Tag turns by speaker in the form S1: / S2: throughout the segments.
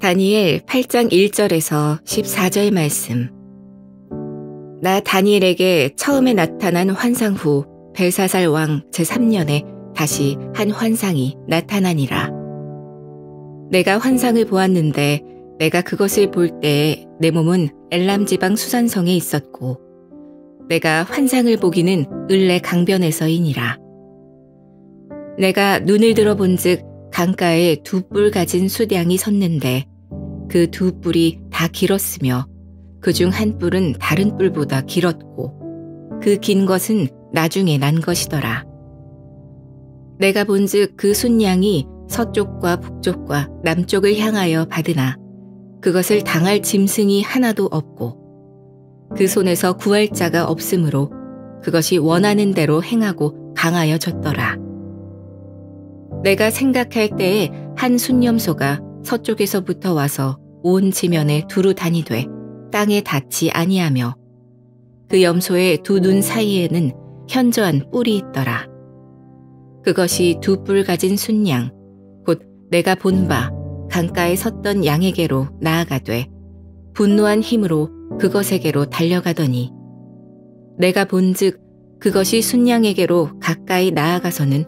S1: 다니엘 8장 1절에서 14절 말씀. 나 다니엘에게 처음에 나타난 환상 후 벨사살 왕 제3년에 다시 한 환상이 나타나니라. 내가 환상을 보았는데 내가 그것을 볼 때에 내 몸은 엘람 지방 수산성에 있었고 내가 환상을 보기는 을레 강변에서이니라. 내가 눈을 들어본즉 강가에 두 뿔 가진 숫양이 섰는데 그 두 뿔이 다 길었으며 그중 한 뿔은 다른 뿔보다 길었고 그 긴 것은 나중에 난 것이더라. 내가 본즉 그 숫양이 서쪽과 북쪽과 남쪽을 향하여 받으나 그것을 당할 짐승이 하나도 없고 그 손에서 구할 자가 없으므로 그것이 원하는 대로 행하고 강하여졌더라. 내가 생각할 때에 한 순념소가 서쪽에서부터 와서 온 지면에 두루 다니되 땅에 닿지 아니하며 그 염소의 두 눈 사이에는 현저한 뿔이 있더라. 그것이 두 뿔 가진 순양 곧 내가 본 바 강가에 섰던 양에게로 나아가되 분노한 힘으로 그것에게로 달려가더니 내가 본즉 그것이 순양에게로 가까이 나아가서는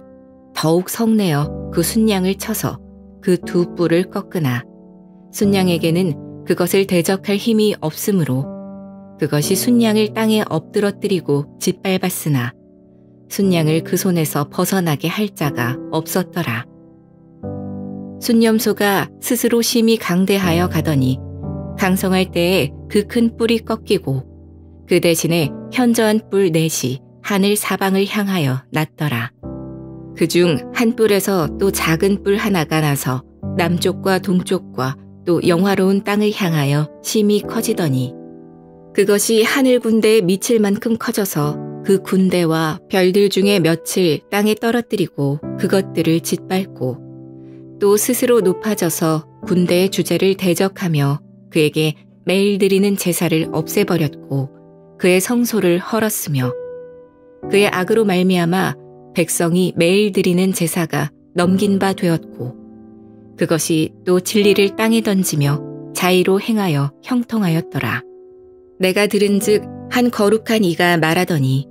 S1: 더욱 성내어 그 순양을 쳐서 그 두 뿔을 꺾으나 순양에게는 그것을 대적할 힘이 없으므로 그것이 순양을 땅에 엎드러뜨리고 짓밟았으나 순양을 그 손에서 벗어나게 할 자가 없었더라. 순념소가 스스로 심히 강대하여 가더니 강성할 때에 그 큰 뿔이 꺾이고 그 대신에 현저한 뿔 넷이 하늘 사방을 향하여 났더라. 그중 한 뿔에서 또 작은 뿔 하나가 나서 남쪽과 동쪽과 또 영화로운 땅을 향하여 심히 커지더니 그것이 하늘 군대에 미칠 만큼 커져서 그 군대와 별들 중에 몇을 땅에 떨어뜨리고 그것들을 짓밟고 또 스스로 높아져서 군대의 주제를 대적하며 그에게 매일 드리는 제사를 없애버렸고 그의 성소를 헐었으며 그의 악으로 말미암아 백성이 매일 드리는 제사가 넘긴 바 되었고 그것이 또 진리를 땅에 던지며 자의로 행하여 형통하였더라. 내가 들은즉 한 거룩한 이가 말하더니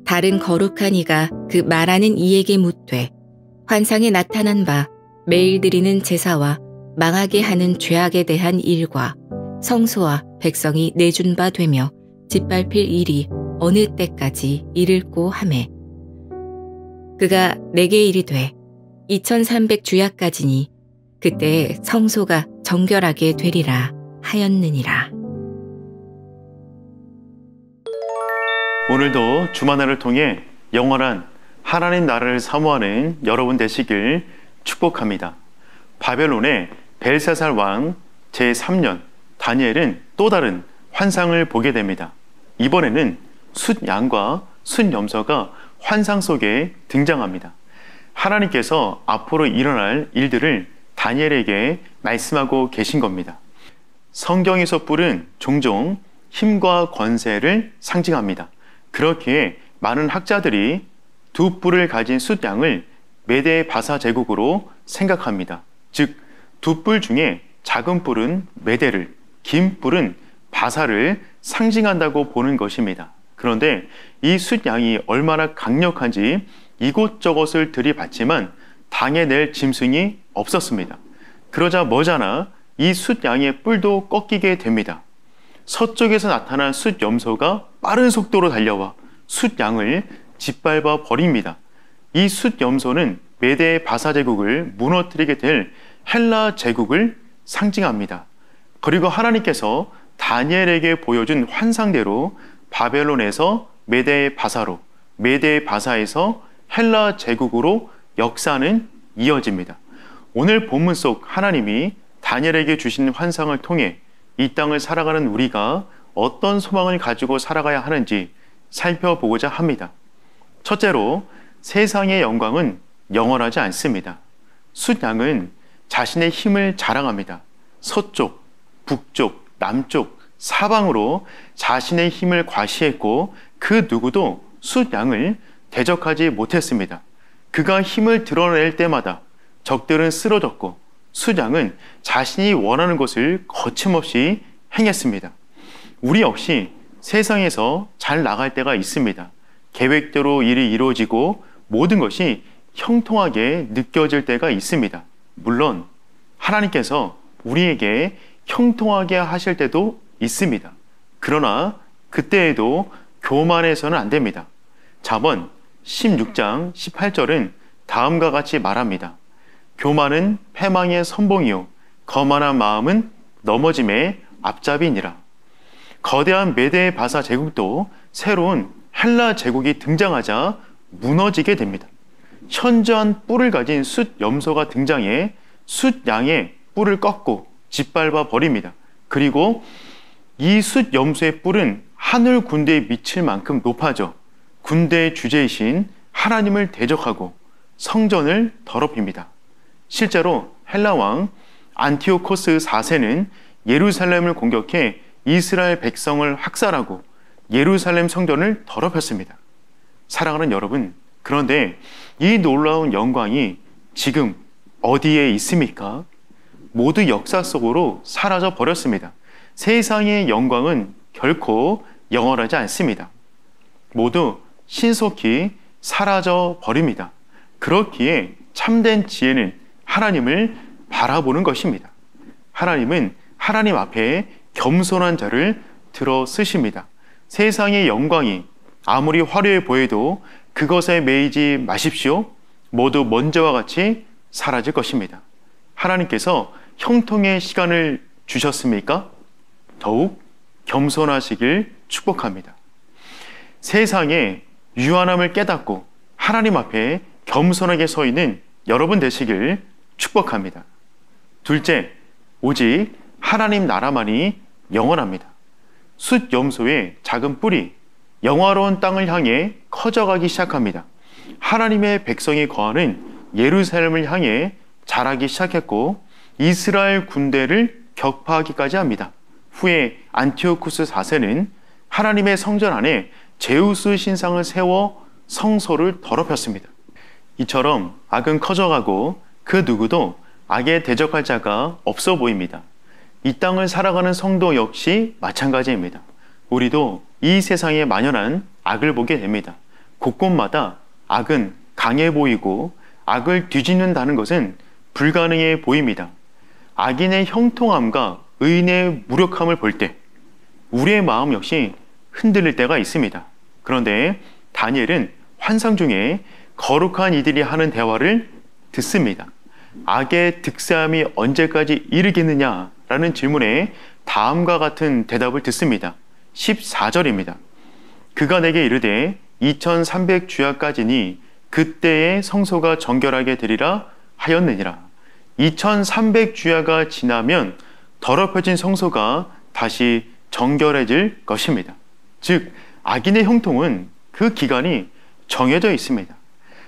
S1: 다른 거룩한 이가 그 말하는 이에게 묻되 환상에 나타난 바 매일 드리는 제사와 망하게 하는 죄악에 대한 일과 성소와 백성이 내준 바 되며 짓밟힐 일이 어느 때까지 이를꼬 하매 그가 내게 이르되 2300 주야까지니 그때 성소가 정결하게 되리라 하였느니라.
S2: 오늘도 주만회를 통해 영원한 하나님 나라를 사모하는 여러분 되시길 축복합니다. 바벨론의 벨사살 왕 제3년 다니엘은 또 다른 환상을 보게 됩니다. 이번에는 숫양과 숫염소가 환상 속에 등장합니다. 하나님께서 앞으로 일어날 일들을 다니엘에게 말씀하고 계신 겁니다. 성경에서 뿔은 종종 힘과 권세를 상징합니다. 그렇기에 많은 학자들이 두 뿔을 가진 숫양을 메데 바사 제국으로 생각합니다. 즉, 두 뿔 중에 작은 뿔은 메데를, 긴 뿔은 바사를 상징한다고 보는 것입니다. 그런데 이 숫양이 얼마나 강력한지 이곳저곳을 들이받지만 당해낼 짐승이 없었습니다. 그러자 머지않아 이 숫양의 뿔도 꺾이게 됩니다. 서쪽에서 나타난 숫염소가 빠른 속도로 달려와 숫양을 짓밟아 버립니다. 이 숫염소는 메데 바사 제국을 무너뜨리게 될 헬라 제국을 상징합니다. 그리고 하나님께서 다니엘에게 보여준 환상대로 바벨론에서 메데 바사로, 메데 바사에서 헬라 제국으로 역사는 이어집니다. 오늘 본문 속 하나님이 다니엘에게 주신 환상을 통해 이 땅을 살아가는 우리가 어떤 소망을 가지고 살아가야 하는지 살펴보고자 합니다. 첫째로, 세상의 영광은 영원하지 않습니다. 숫양은 자신의 힘을 자랑합니다. 서쪽, 북쪽, 남쪽, 사방으로 자신의 힘을 과시했고 그 누구도 숫양을 대적하지 못했습니다. 그가 힘을 드러낼 때마다 적들은 쓰러졌고 숫양은 자신이 원하는 것을 거침없이 행했습니다. 우리 역시 세상에서 잘 나갈 때가 있습니다. 계획대로 일이 이루어지고 모든 것이 형통하게 느껴질 때가 있습니다. 물론 하나님께서 우리에게 형통하게 하실 때도 있습니다. 그러나 그때에도 교만해서는 안 됩니다. 잠언 16장 18절은 다음과 같이 말합니다. 교만은 패망의 선봉이요 거만한 마음은 넘어짐의 앞잡이니라. 거대한 메데 바사 제국도 새로운 헬라 제국이 등장하자 무너지게 됩니다. 현저한 뿔을 가진 숫 염소가 등장해 숫 양의 뿔을 꺾고 짓밟아 버립니다. 그리고 이 숫 염소의 뿔은 하늘 군대에 미칠 만큼 높아져 군대의 주제이신 하나님을 대적하고 성전을 더럽힙니다. 실제로 헬라 왕 안티오코스 4세는 예루살렘을 공격해 이스라엘 백성을 학살하고 예루살렘 성전을 더럽혔습니다. 사랑하는 여러분, 그런데 이 놀라운 영광이 지금 어디에 있습니까? 모두 역사 속으로 사라져 버렸습니다. 세상의 영광은 결코 영원하지 않습니다. 모두 신속히 사라져 버립니다. 그렇기에 참된 지혜는 하나님을 바라보는 것입니다. 하나님은 하나님 앞에 겸손한 자를 들어 쓰십니다. 세상의 영광이 아무리 화려해 보여도 그것에 매이지 마십시오. 모두 먼저와 같이 사라질 것입니다. 하나님께서 형통의 시간을 주셨습니까? 더욱 겸손하시길 축복합니다. 세상에 유한함을 깨닫고 하나님 앞에 겸손하게 서 있는 여러분 되시길 축복합니다. 둘째, 오직 하나님 나라만이 영원합니다. 숫 염소의 작은 뿔이 영화로운 땅을 향해 커져가기 시작합니다. 하나님의 백성이 거하는 예루살렘을 향해 자라기 시작했고 이스라엘 군대를 격파하기까지 합니다. 후에 안티오쿠스 4세는 하나님의 성전 안에 제우스 신상을 세워 성소를 더럽혔습니다. 이처럼 악은 커져가고 그 누구도 악에 대적할 자가 없어 보입니다. 이 땅을 살아가는 성도 역시 마찬가지입니다. 우리도 이 세상에 만연한 악을 보게 됩니다. 곳곳마다 악은 강해 보이고 악을 뒤집는다는 것은 불가능해 보입니다. 악인의 형통함과 의인의 무력함을 볼 때 우리의 마음 역시 흔들릴 때가 있습니다. 그런데 다니엘은 환상 중에 거룩한 이들이 하는 대화를 듣습니다. 악의 득세함이 언제까지 이르겠느냐라는 질문에 다음과 같은 대답을 듣습니다. 14절입니다. 그가 내게 이르되 2300주야까지니 그때의 성소가 정결하게 되리라 하였느니라. 2300주야가 지나면 더럽혀진 성소가 다시 정결해질 것입니다. 즉 악인의 형통은 그 기간이 정해져 있습니다.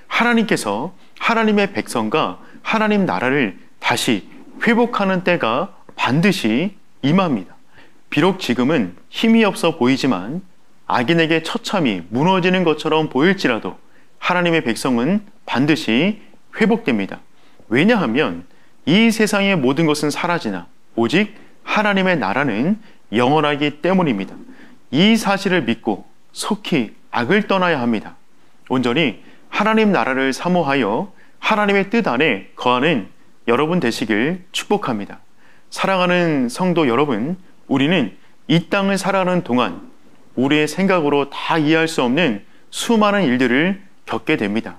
S2: 하나님께서 하나님의 백성과 하나님 나라를 다시 회복하는 때가 반드시 임합니다. 비록 지금은 힘이 없어 보이지만 악인에게 처참히 무너지는 것처럼 보일지라도 하나님의 백성은 반드시 회복됩니다. 왜냐하면 이 세상의 모든 것은 사라지나 오직 하나님의 나라는 영원하기 때문입니다. 이 사실을 믿고 속히 악을 떠나야 합니다. 온전히 하나님 나라를 사모하여 하나님의 뜻 안에 거하는 여러분 되시길 축복합니다. 사랑하는 성도 여러분, 우리는 이 땅을 살아가는 동안 우리의 생각으로 다 이해할 수 없는 수많은 일들을 겪게 됩니다.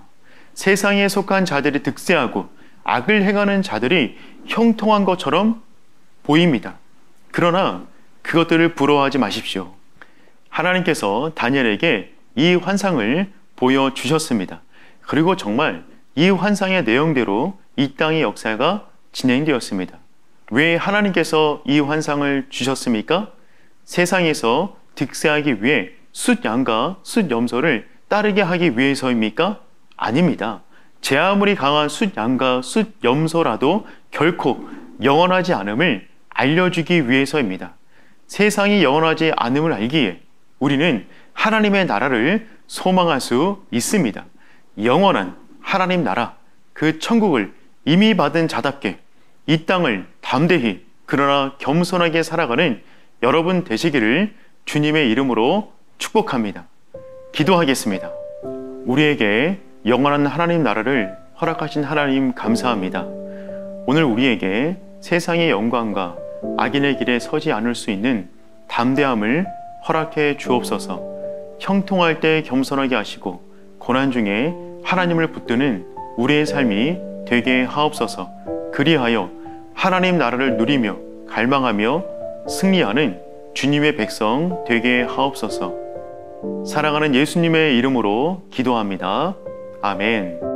S2: 세상에 속한 자들이 득세하고 악을 행하는 자들이 형통한 것처럼 보입니다. 그러나 그것들을 부러워하지 마십시오. 하나님께서 다니엘에게 이 환상을 보여주셨습니다. 그리고 정말 이 환상의 내용대로 이 땅의 역사가 진행되었습니다. 왜 하나님께서 이 환상을 주셨습니까? 세상에서 득세하기 위해 숫 양과 숫 염소를 따르게 하기 위해서입니까? 아닙니다. 제 아무리 강한 숫 양과 숫 염소라도 결코 영원하지 않음을 알려주기 위해서입니다. 세상이 영원하지 않음을 알기에 우리는 하나님의 나라를 소망할 수 있습니다. 영원한 하나님 나라, 그 천국을 이미 받은 자답게 이 땅을 담대히 그러나 겸손하게 살아가는 여러분 되시기를 주님의 이름으로 축복합니다. 기도하겠습니다. 우리에게 영원한 하나님 나라를 허락하신 하나님 감사합니다. 오늘 우리에게 세상의 영광과 악인의 길에 서지 않을 수 있는 담대함을 허락해 주옵소서. 형통할 때 겸손하게 하시고 고난 중에 하나님을 붙드는 우리의 삶이 되게 하옵소서. 그리하여 하나님 나라를 누리며 갈망하며 승리하는 주님의 백성 되게 하옵소서. 사랑하는 예수님의 이름으로 기도합니다. 아멘.